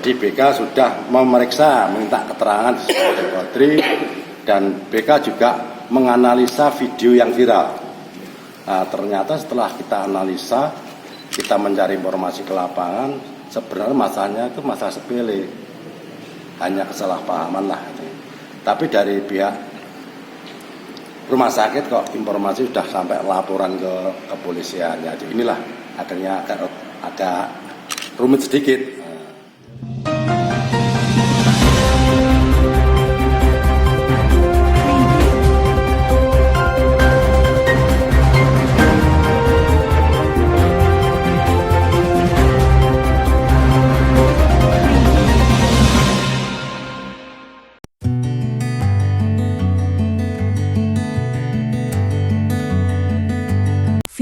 Jadi BK sudah memeriksa, minta keterangan dari Kodri, dan BK juga menganalisa video yang viral. Nah, ternyata setelah kita analisa, kita mencari informasi ke lapangan, sebenarnya masalahnya itu masalah sepele, hanya kesalahpahaman lah. Tapi dari pihak rumah sakit kok informasi sudah sampai laporan ke kepolisian. Jadi inilah akhirnya agak rumit sedikit.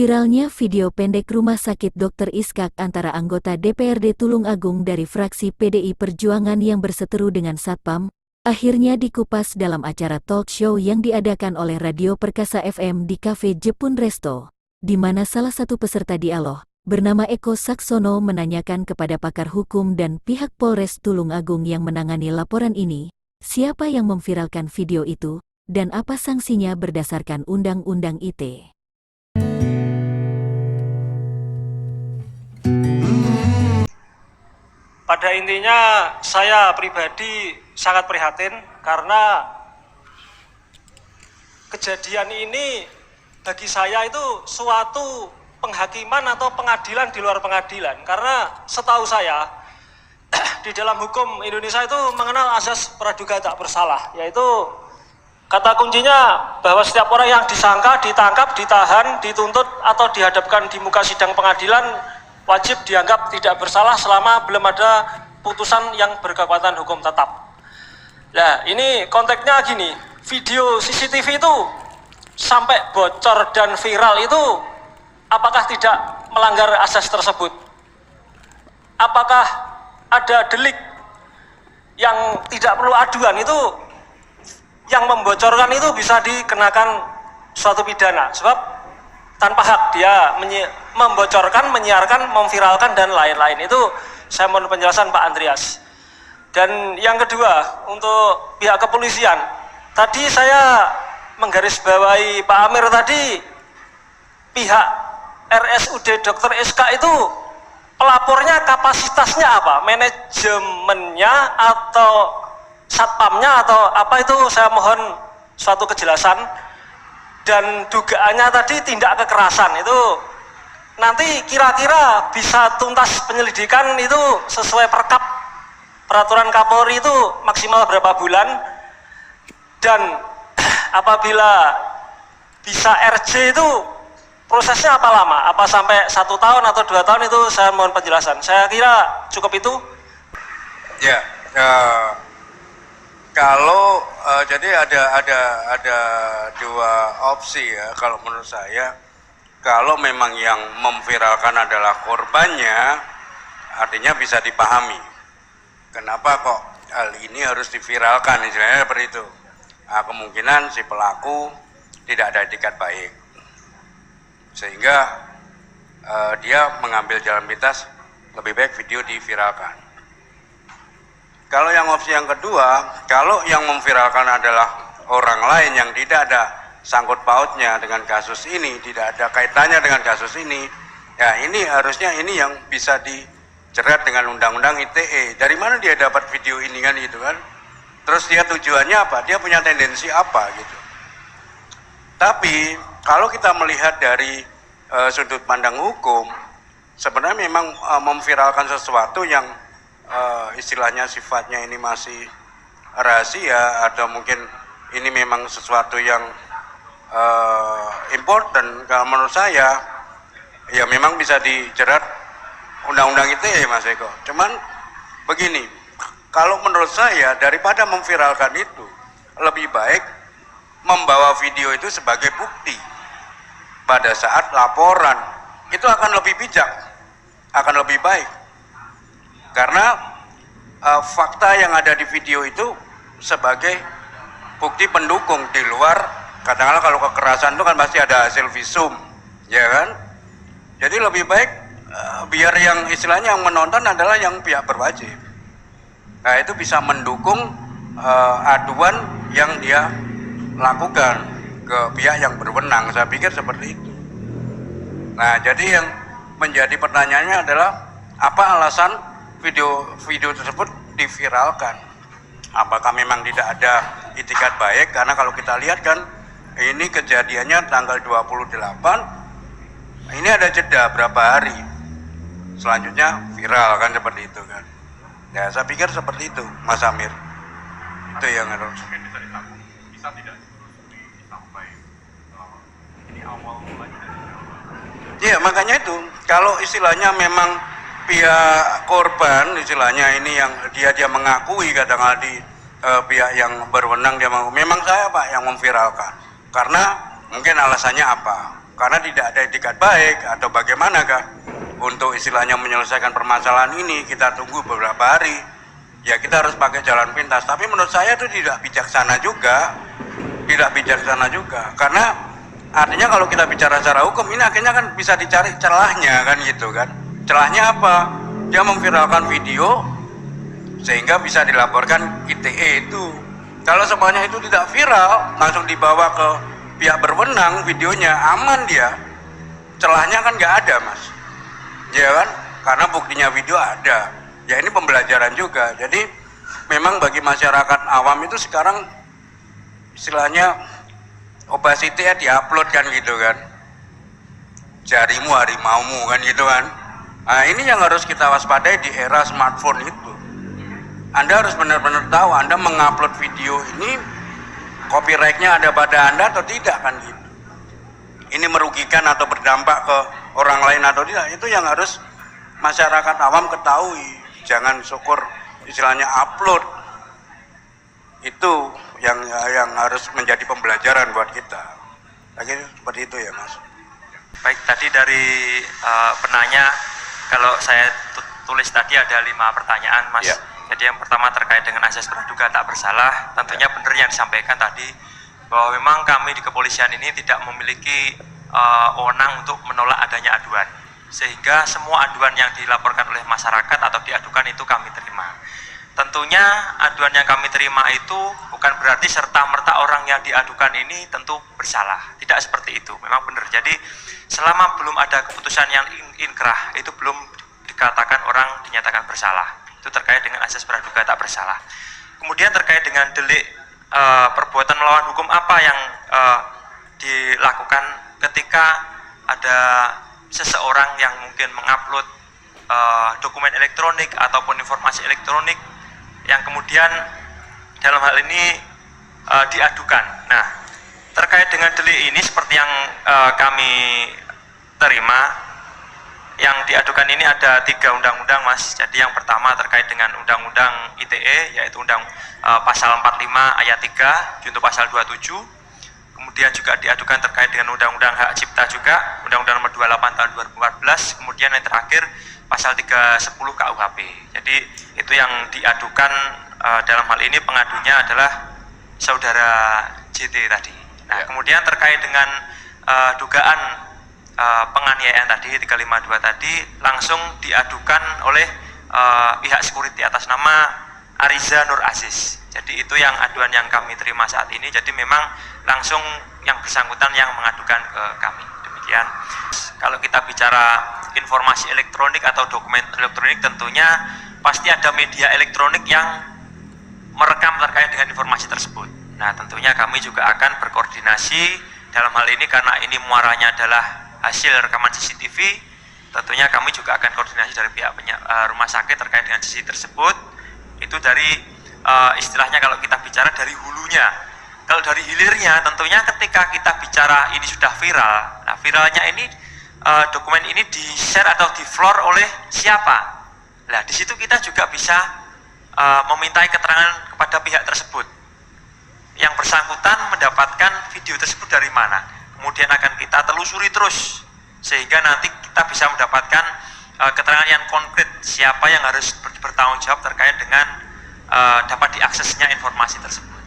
Viralnya video pendek Rumah Sakit Dr. Iskak antara anggota DPRD Tulungagung dari fraksi PDI Perjuangan yang berseteru dengan Satpam, akhirnya dikupas dalam acara talk show yang diadakan oleh Radio Perkasa FM di Cafe Jepun Resto, di mana salah satu peserta dialog, bernama Eko Saksono menanyakan kepada pakar hukum dan pihak Polres Tulungagung yang menangani laporan ini, siapa yang memviralkan video itu, dan apa sanksinya berdasarkan Undang-Undang ITE. Pada intinya saya pribadi sangat prihatin karena kejadian ini bagi saya itu suatu penghakiman atau pengadilan di luar pengadilan. Karena setahu saya di dalam hukum Indonesia itu mengenal azas praduga tak bersalah, yaitu kata kuncinya bahwa setiap orang yang disangka, ditangkap, ditahan, dituntut atau dihadapkan di muka sidang pengadilan wajib dianggap tidak bersalah selama belum ada putusan yang berkekuatan hukum tetap. Nah, ini konteksnya gini, video CCTV itu sampai bocor dan viral itu apakah tidak melanggar asas tersebut? Apakah ada delik yang tidak perlu aduan itu, yang membocorkan itu bisa dikenakan suatu pidana? Sebab tanpa hak dia membocorkan, menyiarkan, memviralkan, dan lain-lain. Itu saya mohon penjelasan Pak Andreas. Dan yang kedua, untuk pihak kepolisian, tadi saya menggarisbawahi Pak Amir tadi, pihak RSUD Dr. SK itu pelapornya kapasitasnya apa? Manajemennya atau satpamnya atau apa, itu saya mohon suatu kejelasan. Dan dugaannya tadi tindak kekerasan itu nanti kira-kira bisa tuntas penyelidikan itu sesuai peraturan Kapolri itu maksimal berapa bulan, dan apabila bisa RJ itu prosesnya apa lama, apa sampai 1 tahun atau 2 tahun, itu saya mohon penjelasan. Saya kira cukup itu. Ya, kalau jadi ada dua opsi ya kalau menurut saya. Kalau memang yang memviralkan adalah korbannya, artinya bisa dipahami kenapa kok hal ini harus diviralkan, istilahnya seperti itu. Nah, kemungkinan si pelaku tidak ada etikat baik sehingga dia mengambil jalan pintas, lebih baik video diviralkan. Kalau yang opsi yang kedua, kalau yang memviralkan adalah orang lain yang tidak ada sangkut pautnya dengan kasus ini, tidak ada kaitannya dengan kasus ini, ya ini harusnya ini yang bisa dijerat dengan Undang-Undang ITE. Dari mana dia dapat video ini kan gitu kan? Terus dia tujuannya apa? Dia punya tendensi apa gitu? Tapi kalau kita melihat dari sudut pandang hukum, sebenarnya memang memviralkan sesuatu yang istilahnya sifatnya ini masih rahasia, atau mungkin ini memang sesuatu yang important, kalau menurut saya ya memang bisa dijerat Undang-Undang ITE, Mas Eko. Cuman begini, kalau menurut saya daripada memviralkan itu, lebih baik membawa video itu sebagai bukti pada saat laporan. Itu akan lebih bijak, akan lebih baik. Karena fakta yang ada di video itu sebagai bukti pendukung, di luar, katakanlah kalau kekerasan itu kan pasti ada hasil visum, ya kan? Jadi lebih baik biar yang istilahnya yang menonton adalah yang pihak berwajib. Nah, itu bisa mendukung aduan yang dia lakukan ke pihak yang berwenang. Saya pikir seperti itu. Nah, jadi yang menjadi pertanyaannya adalah apa alasan video tersebut diviralkan? Apakah memang tidak ada itikat baik? Karena kalau kita lihat kan ini kejadiannya tanggal 28, ini ada jeda berapa hari, selanjutnya viral kan seperti itu kan. Ya saya pikir seperti itu Mas Amir. Itu yang harus. Bisa tidak sampai ini awal mulanya dari siapa? Iya makanya itu kalau istilahnya memang pihak korban istilahnya ini yang dia mengakui kadang-kadang di pihak yang berwenang dia mengaku, memang saya Pak yang memviralkan karena mungkin alasannya apa, karena tidak ada itikat baik atau bagaimanakah untuk istilahnya menyelesaikan permasalahan ini. Kita tunggu beberapa hari, ya kita harus pakai jalan pintas, tapi menurut saya itu tidak bijaksana juga, karena artinya kalau kita bicara secara hukum ini akhirnya kan bisa dicari celahnya kan gitu kan. Celahnya apa? Dia memviralkan video sehingga bisa dilaporkan ITE itu. Kalau semuanya itu tidak viral, langsung dibawa ke pihak berwenang videonya, aman dia. Celahnya kan nggak ada Mas, ya kan? Karena buktinya video ada. Ya ini pembelajaran juga. Jadi memang bagi masyarakat awam itu sekarang istilahnya obesity ya diupload kan gitu kan. Jarimu harimaumu kan gitu kan. Nah ini yang harus kita waspadai di era smartphone itu. Anda harus benar-benar tahu Anda mengupload video ini copyright-nya ada pada Anda atau tidak kan gitu. Ini merugikan atau berdampak ke orang lain atau tidak, itu yang harus masyarakat awam ketahui. Jangan syukur istilahnya upload. Itu yang harus menjadi pembelajaran buat kita. Lagi seperti itu ya Mas. Baik, tadi dari penanya, kalau saya tulis tadi ada 5 pertanyaan Mas. Ya. Jadi yang pertama terkait dengan asas praduga tak bersalah, tentunya benar yang disampaikan tadi bahwa memang kami di kepolisian ini tidak memiliki wewenang untuk menolak adanya aduan, sehingga semua aduan yang dilaporkan oleh masyarakat atau diadukan itu kami terima. Tentunya aduan yang kami terima itu bukan berarti serta-merta orang yang diadukan ini tentu bersalah, tidak seperti itu, memang benar. Jadi selama belum ada keputusan yang inkrah itu belum dikatakan orang dinyatakan bersalah. Itu terkait dengan asas praduga tak bersalah. Kemudian terkait dengan delik perbuatan melawan hukum apa yang dilakukan ketika ada seseorang yang mungkin mengupload dokumen elektronik ataupun informasi elektronik yang kemudian dalam hal ini diadukan. Nah, terkait dengan delik ini seperti yang kami terima, yang diadukan ini ada 3 undang-undang Mas. Jadi yang pertama terkait dengan undang-undang ITE, yaitu pasal 45 ayat 3 junto pasal 27. Kemudian juga diadukan terkait dengan undang-undang hak cipta juga, undang-undang nomor 28 tahun 2014. Kemudian yang terakhir pasal 310 KUHP. Jadi itu yang diadukan, dalam hal ini pengadunya adalah saudara JT tadi. Nah, kemudian terkait dengan dugaan penganiayaan tadi 352 tadi langsung diadukan oleh pihak security atas nama Ariza Nur Aziz. Jadi itu yang aduan yang kami terima saat ini. Jadi memang langsung yang bersangkutan yang mengadukan ke kami. Demikian. Kalau kita bicara informasi elektronik atau dokumen elektronik, tentunya pasti ada media elektronik yang merekam terkait dengan informasi tersebut. Nah, tentunya kami juga akan berkoordinasi dalam hal ini karena ini muaranya adalah hasil rekaman CCTV. Tentunya kami juga akan koordinasi dari pihak rumah sakit terkait dengan CCTV tersebut. Itu dari istilahnya kalau kita bicara dari hulunya. Kalau dari hilirnya tentunya ketika kita bicara ini sudah viral. Nah, viralnya ini dokumen ini di-share atau di-floor oleh siapa? Nah, di situ kita juga bisa memintai keterangan kepada pihak tersebut. Yang bersangkutan mendapatkan video tersebut dari mana? Kemudian akan kita telusuri terus sehingga nanti kita bisa mendapatkan keterangan yang konkret siapa yang harus bertanggung jawab terkait dengan dapat diaksesnya informasi tersebut.